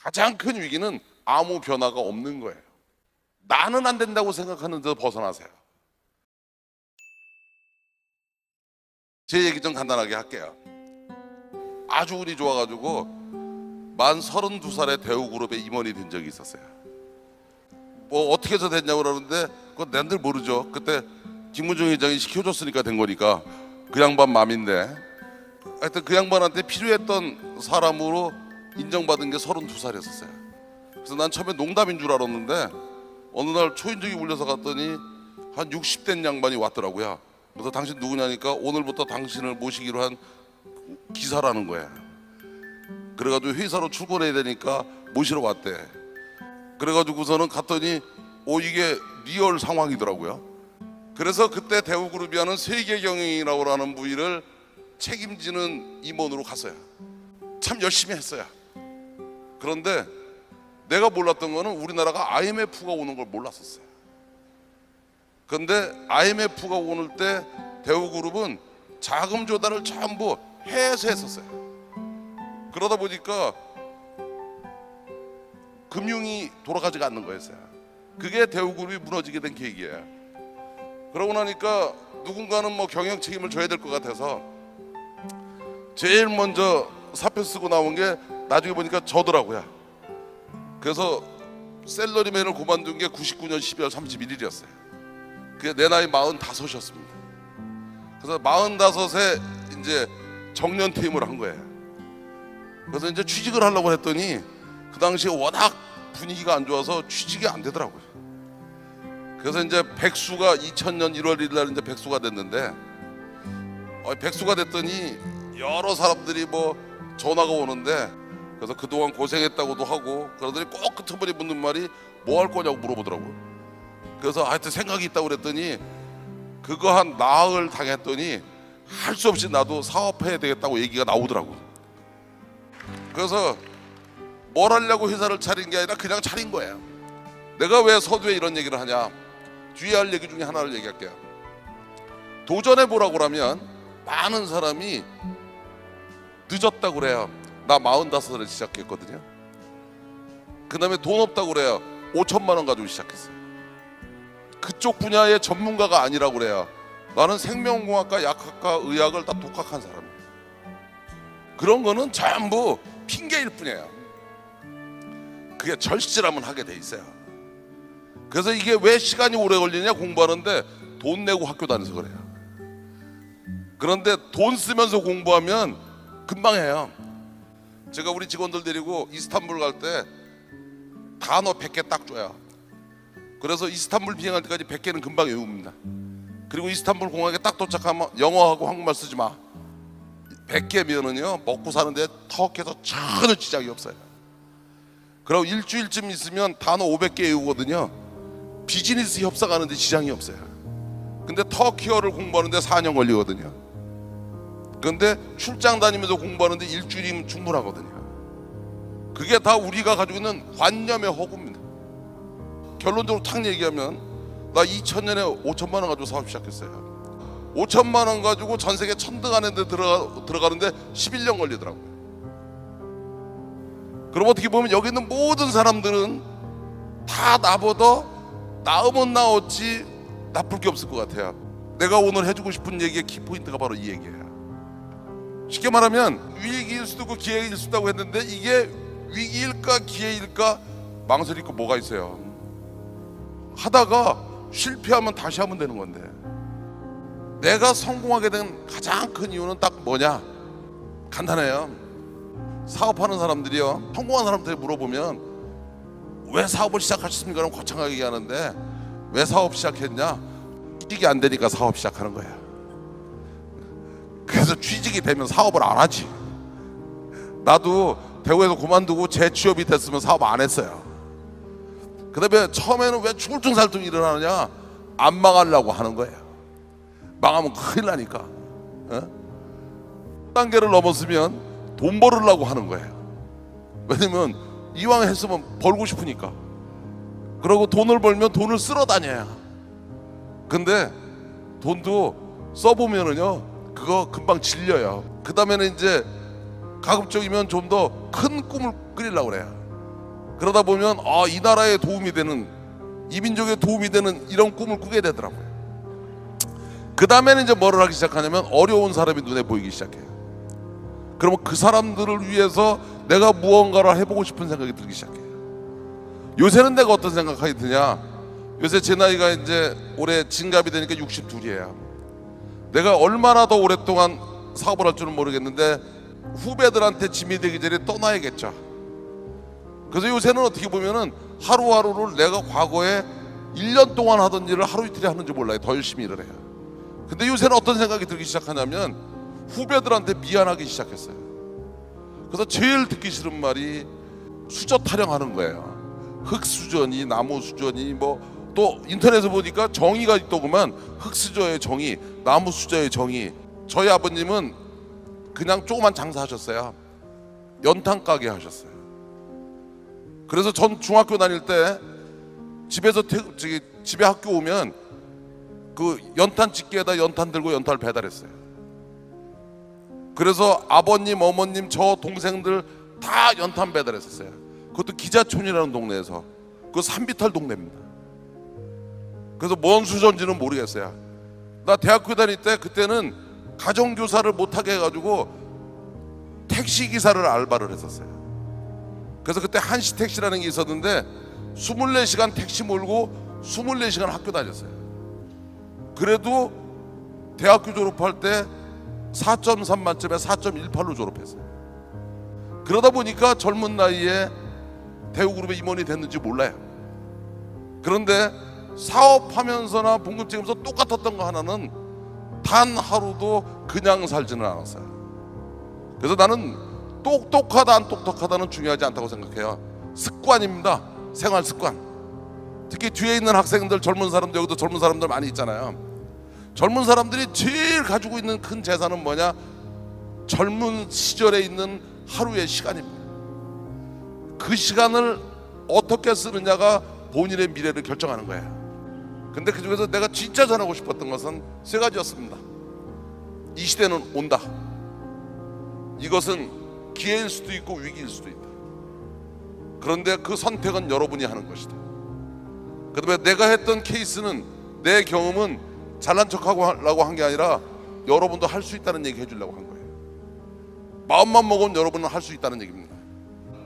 가장 큰 위기는 아무 변화가 없는 거예요. 나는 안 된다고 생각하는 데서 벗어나세요. 제 얘기 좀 간단하게 할게요. 아주 운이 좋아가지고 만 32살에 대우그룹에 임원이 된 적이 있었어요. 뭐 어떻게 해서 됐냐고 그러는데 그건 난들 모르죠. 그때 김문중 회장이 시켜줬으니까 된 거니까 그 양반 맘인데, 하여튼 그 양반한테 필요했던 사람으로 인정받은 게 32살이었어요. 그래서 난 처음에 농담인 줄 알았는데 어느 날 초인종이 울려서 갔더니 한 60된 양반이 왔더라고요. 그래서 당신 누구냐니까 오늘부터 당신을 모시기로 한 기사라는 거야. 그래가지고 회사로 출근해야 되니까 모시러 왔대. 그래가지고서는 갔더니 이게 리얼 상황이더라고요. 그래서 그때 대우그룹이 하는 세계경영이라고 하는 부위를 책임지는 임원으로 갔어요. 참 열심히 했어요. 그런데 내가 몰랐던 거는 우리나라가 IMF가 오는 걸 몰랐었어요. 그런데 IMF가 오는 때 대우그룹은 자금 조달을 전부 해외에서 했었어요. 그러다 보니까 금융이 돌아가지가 않는 거였어요. 그게 대우그룹이 무너지게 된 계기예요. 그러고 나니까 누군가는 뭐 경영 책임을 져야 될 것 같아서 제일 먼저 사표 쓰고 나온 게 나중에 보니까 저더라고요. 그래서 셀러리맨을 그만둔 게 99년 12월 31일이었어요. 그게 내 나이 45이었습니다. 그래서 45에 이제 정년 퇴임을 한 거예요. 그래서 이제 취직을 하려고 했더니 그 당시에 워낙 분위기가 안 좋아서 취직이 안 되더라고요. 그래서 이제 백수가 2000년 1월 1일 날 이제 백수가 됐는데, 백수가 됐더니 여러 사람들이 뭐 전화가 오는데, 그래서 그동안 고생했다고도 하고 그러더니 꼭 끝머리 묻는 말이 뭐 할 거냐고 물어보더라고요. 그래서 하여튼 생각이 있다고 그랬더니 그거 한 나흘 당했더니 할 수 없이 나도 사업해야 되겠다고 얘기가 나오더라고요. 그래서 뭘 하려고 회사를 차린 게 아니라 그냥 차린 거예요. 내가 왜 서두에 이런 얘기를 하냐, 뒤에 할 얘기 중에 하나를 얘기할게요. 도전해보라고 그러면 많은 사람이 늦었다고 그래요. 나 45살에 시작했거든요. 그 다음에 돈 없다고 그래요. 5천만 원 가지고 시작했어요. 그쪽 분야의 전문가가 아니라고 그래요. 나는 생명공학과, 약학과, 의학을 다 독학한 사람이에요. 그런 거는 전부 핑계일 뿐이에요. 그게 절실하면 하게 돼 있어요. 그래서 이게 왜 시간이 오래 걸리냐, 공부하는데 돈 내고 학교 다녀서 그래요. 그런데 돈 쓰면서 공부하면 금방 해요. 제가 우리 직원들 데리고 이스탄불 갈 때 단어 100개 딱 줘요. 그래서 이스탄불 비행할 때까지 100개는 금방 외웁니다. 그리고 이스탄불 공항에 딱 도착하면 영어하고 한국말 쓰지 마. 100개면은요 먹고 사는데 터키에서 전혀 지장이 없어요. 그리고 일주일쯤 있으면 단어 500개 외우거든요. 비즈니스 협상하는데 지장이 없어요. 근데 터키어를 공부하는데 4년 걸리거든요. 그런데 출장 다니면서 공부하는데 일주일이면 충분하거든요. 그게 다 우리가 가지고 있는 관념의 허구입니다. 결론적으로 탁 얘기하면 나 2000년에 5천만 원 가지고 사업 시작했어요. 5천만 원 가지고 전 세계 천등 안에 들어가는데 11년 걸리더라고요. 그럼 어떻게 보면 여기 있는 모든 사람들은 다 나보다 나으면 나었지 나쁠 게 없을 것 같아요. 내가 오늘 해주고 싶은 얘기의 키포인트가 바로 이 얘기예요. 쉽게 말하면 위기일 수도 있고 기회일 수도 있다고 했는데 이게 위기일까 기회일까 망설일 거 뭐가 있어요. 하다가 실패하면 다시 하면 되는 건데, 내가 성공하게 된 가장 큰 이유는 딱 뭐냐, 간단해요. 사업하는 사람들이요, 성공한 사람들이 물어보면 왜 사업을 시작하셨습니까? 그럼 거창하게 얘기하는데 왜 사업 시작했냐? 취직이 안 되니까 사업 시작하는 거야. 그래서 취직이 되면 사업을 안 하지. 나도 대구에서 그만두고 재취업이 됐으면 사업 안 했어요. 그 다음에 처음에는 왜 충울증살tum 일어나느냐, 안 망하려고 하는 거예요. 망하면 큰일 나니까. 단계를 넘었으면 돈 벌으려고 하는 거예요. 왜냐면 이왕 했으면 벌고 싶으니까. 그러고 돈을 벌면 돈을 쓸어 다녀야. 근데 돈도 써보면은요 그거 금방 질려요. 그 다음에는 이제 가급적이면 좀 더 큰 꿈을 꾸리려고 그래요. 그러다 보면 이 나라에 도움이 되는, 이 민족에 도움이 되는 이런 꿈을 꾸게 되더라고요. 그 다음에는 이제 뭐를 하기 시작하냐면 어려운 사람이 눈에 보이기 시작해요. 그러면 그 사람들을 위해서 내가 무언가를 해보고 싶은 생각이 들기 시작해요. 요새는 내가 어떤 생각이 드냐, 요새 제 나이가 이제 올해 진갑이 되니까 62이에요. 내가 얼마나 더 오랫동안 사업을 할 줄은 모르겠는데 후배들한테 짐이 되기 전에 떠나야겠죠. 그래서 요새는 어떻게 보면은 하루하루를 내가 과거에 1년 동안 하던 일을 하루 이틀에 하는지 몰라요. 더 열심히 일을 해요. 근데 요새는 어떤 생각이 들기 시작하냐면 후배들한테 미안하기 시작했어요. 그래서 제일 듣기 싫은 말이 수저 타령하는 거예요. 흙수저니 나무수저니 뭐 또 인터넷에 보니까 정의가 있더구만. 흙수저의 정의, 나무수저의 정의. 저희 아버님은 그냥 조그만 장사하셨어요. 연탄 가게 하셨어요. 그래서 전 중학교 다닐 때 집에서 집에 학교 오면 그 연탄 집게에다 연탄 들고 연탄을 배달했어요. 그래서 아버님, 어머님, 저 동생들 다 연탄 배달했었어요. 그것도 기자촌이라는 동네에서. 그거 산비탈 동네입니다. 그래서 뭔 수저인지는 모르겠어요. 나 대학교 다닐 때 그때는 가정교사를 못하게 해가지고 택시기사를 알바를 했었어요. 그래서 그때 한시택시라는 게 있었는데 24시간 택시 몰고 24시간 학교 다녔어요. 그래도 대학교 졸업할 때 4.3 만점에 4.18로 졸업했어요. 그러다 보니까 젊은 나이에 대우그룹에 임원이 됐는지 몰라요. 그런데 사업하면서나 봉급쟁이면서 똑같았던 거 하나는 단 하루도 그냥 살지는 않았어요. 그래서 나는 똑똑하다 안 똑똑하다는 중요하지 않다고 생각해요. 습관입니다. 생활 습관. 특히 뒤에 있는 학생들, 젊은 사람들, 여기도 젊은 사람들 많이 있잖아요. 젊은 사람들이 제일 가지고 있는 큰 재산은 뭐냐? 젊은 시절에 있는 하루의 시간입니다. 그 시간을 어떻게 쓰느냐가 본인의 미래를 결정하는 거예요. 근데 그 중에서 내가 진짜 전하고 싶었던 것은 세 가지였습니다. 이 시대는 온다. 이것은 기회일 수도 있고 위기일 수도 있다. 그런데 그 선택은 여러분이 하는 것이다. 그 다음에 내가 했던 케이스는, 내 경험은 잘난 척하고 하려고 한 게 아니라 여러분도 할 수 있다는 얘기 해주려고 한 거예요. 마음만 먹으면 여러분은 할 수 있다는 얘기입니다.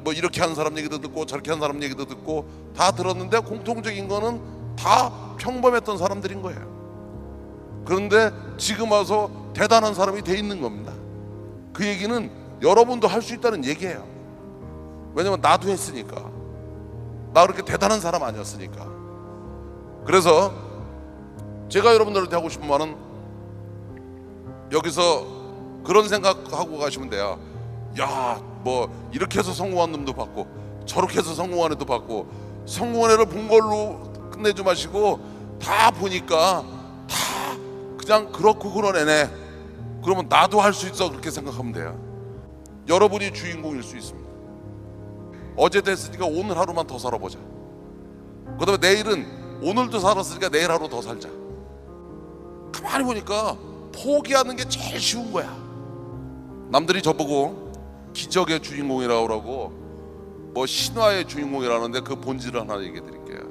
뭐 이렇게 하는 사람 얘기도 듣고 저렇게 하는 사람 얘기도 듣고 다 들었는데 공통적인 거는 다 평범했던 사람들인 거예요. 그런데 지금 와서 대단한 사람이 돼 있는 겁니다. 그 얘기는 여러분도 할 수 있다는 얘기예요. 왜냐면 나도 했으니까. 나 그렇게 대단한 사람 아니었으니까. 그래서 제가 여러분들한테 하고 싶은 말은, 여기서 그런 생각하고 가시면 돼요. 야, 뭐 이렇게 해서 성공한 놈도 받고 저렇게 해서 성공한 애도 받고, 성공한 애를 본 걸로 끝내지 마시고 다 보니까 다 그냥 그렇고 그런 애네. 그러면 나도 할 수 있어, 그렇게 생각하면 돼요. 여러분이 주인공일 수 있습니다. 어제 됐으니까 오늘 하루만 더 살아보자. 그 다음에 내일은 오늘도 살았으니까 내일 하루 더 살자. 가만히 보니까 포기하는 게 제일 쉬운 거야. 남들이 저보고 기적의 주인공이라고 그러고 뭐 신화의 주인공이라는데 그 본질을 하나 얘기해 드릴게요.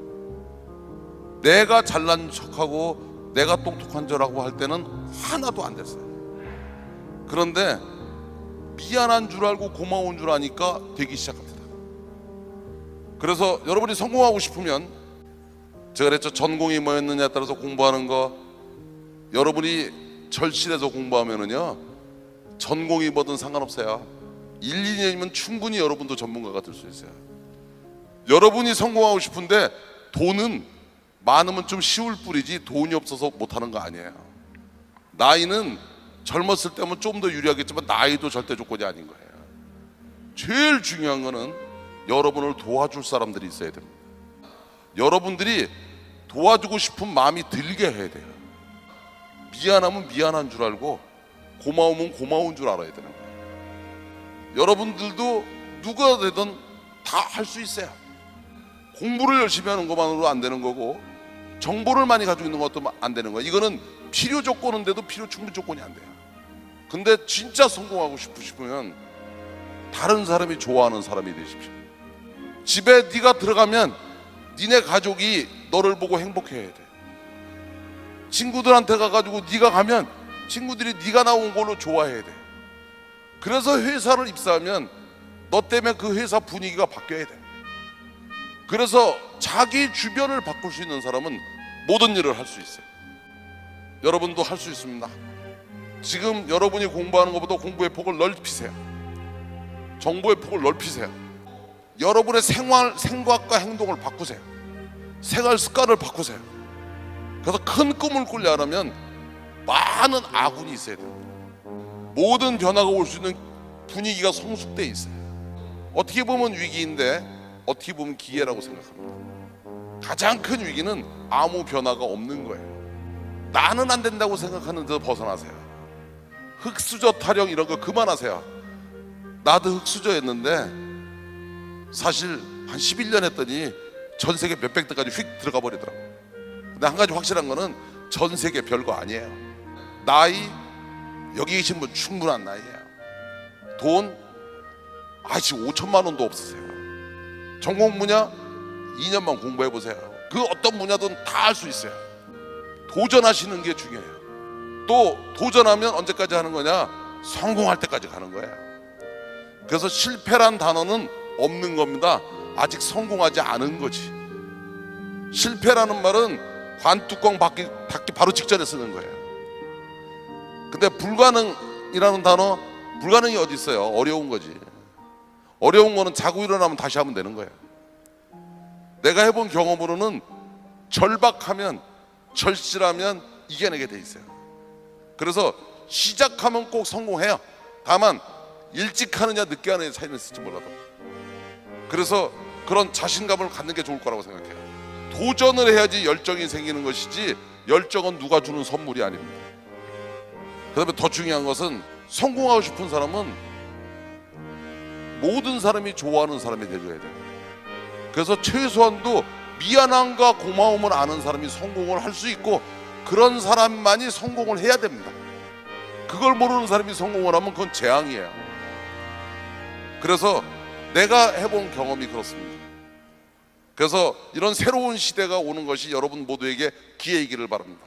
내가 잘난 척하고 내가 똑똑한 줄라고 할 때는 하나도 안 됐어요. 그런데 미안한 줄 알고 고마운 줄 아니까 되기 시작합니다. 그래서 여러분이 성공하고 싶으면, 제가 그랬죠, 전공이 뭐였느냐에 따라서 공부하는 거, 여러분이 절실해서 공부하면은요 전공이 뭐든 상관없어요. 1, 2년이면 충분히 여러분도 전문가가 될 수 있어요. 여러분이 성공하고 싶은데 돈은 많으면 좀 쉬울 뿐이지 돈이 없어서 못하는 거 아니에요. 나이는 젊었을 때면 좀 더 유리하겠지만 나이도 절대 조건이 아닌 거예요. 제일 중요한 거는 여러분을 도와줄 사람들이 있어야 됩니다. 여러분들이 도와주고 싶은 마음이 들게 해야 돼요. 미안하면 미안한 줄 알고 고마우면 고마운 줄 알아야 되는 거예요. 여러분들도 누가 되든 다 할 수 있어요. 공부를 열심히 하는 것만으로 안 되는 거고, 정보를 많이 가지고 있는 것도 안 되는 거예요. 이거는 필요 조건인데도 필요 충분 조건이 안 돼요. 근데 진짜 성공하고 싶으시면 다른 사람이 좋아하는 사람이 되십시오. 집에 네가 들어가면 니네 가족이 너를 보고 행복해야 돼. 친구들한테 가가지고 네가 가면 친구들이 네가 나온 걸로 좋아해야 돼. 그래서 회사를 입사하면 너 때문에 그 회사 분위기가 바뀌어야 돼. 그래서 자기 주변을 바꿀 수 있는 사람은 모든 일을 할 수 있어요. 여러분도 할 수 있습니다. 지금 여러분이 공부하는 것보다 공부의 폭을 넓히세요. 정보의 폭을 넓히세요. 여러분의 생각과 행동을 바꾸세요. 생활 습관을 바꾸세요. 그래서 큰 꿈을 꾸려면 많은 아군이 있어야 돼요. 모든 변화가 올 수 있는 분위기가 성숙되어 있어요. 어떻게 보면 위기인데 어떻게 보면 기회라고 생각합니다. 가장 큰 위기는 아무 변화가 없는 거예요. 나는 안 된다고 생각하는 데서 벗어나세요. 흑수저 타령 이런 거 그만하세요. 나도 흑수저였는데 사실 한 11년 했더니 전 세계 몇백 대까지 휙 들어가 버리더라고요. 근데 한 가지 확실한 거는 전 세계 별거 아니에요. 나이, 여기 계신 분 충분한 나이예요. 돈 지금 5천만 원도 없으세요. 전공 분야 2년만 공부해 보세요. 그 어떤 분야든 다 할 수 있어요. 도전하시는 게 중요해요. 또 도전하면 언제까지 하는 거냐? 성공할 때까지 가는 거예요. 그래서 실패란 단어는 없는 겁니다. 아직 성공하지 않은 거지. 실패라는 말은 관뚜껑 닫기 바로 직전에 쓰는 거예요. 근데 불가능이라는 단어, 불가능이 어디 있어요? 어려운 거지. 어려운 거는 자고 일어나면 다시 하면 되는 거예요. 내가 해본 경험으로는 절박하면, 절실하면 이겨내게 돼 있어요. 그래서 시작하면 꼭 성공해요. 다만 일찍 하느냐 늦게 하느냐 차이는 있을지 몰라도. 그래서 그런 자신감을 갖는 게 좋을 거라고 생각해요. 도전을 해야지 열정이 생기는 것이지 열정은 누가 주는 선물이 아닙니다. 그 다음에 더 중요한 것은 성공하고 싶은 사람은 모든 사람이 좋아하는 사람이 되줘야 돼요. 그래서 최소한도 미안함과 고마움을 아는 사람이 성공을 할 수 있고 그런 사람만이 성공을 해야 됩니다. 그걸 모르는 사람이 성공을 하면 그건 재앙이에요. 그래서 내가 해본 경험이 그렇습니다. 그래서 이런 새로운 시대가 오는 것이 여러분 모두에게 기회이기를 바랍니다.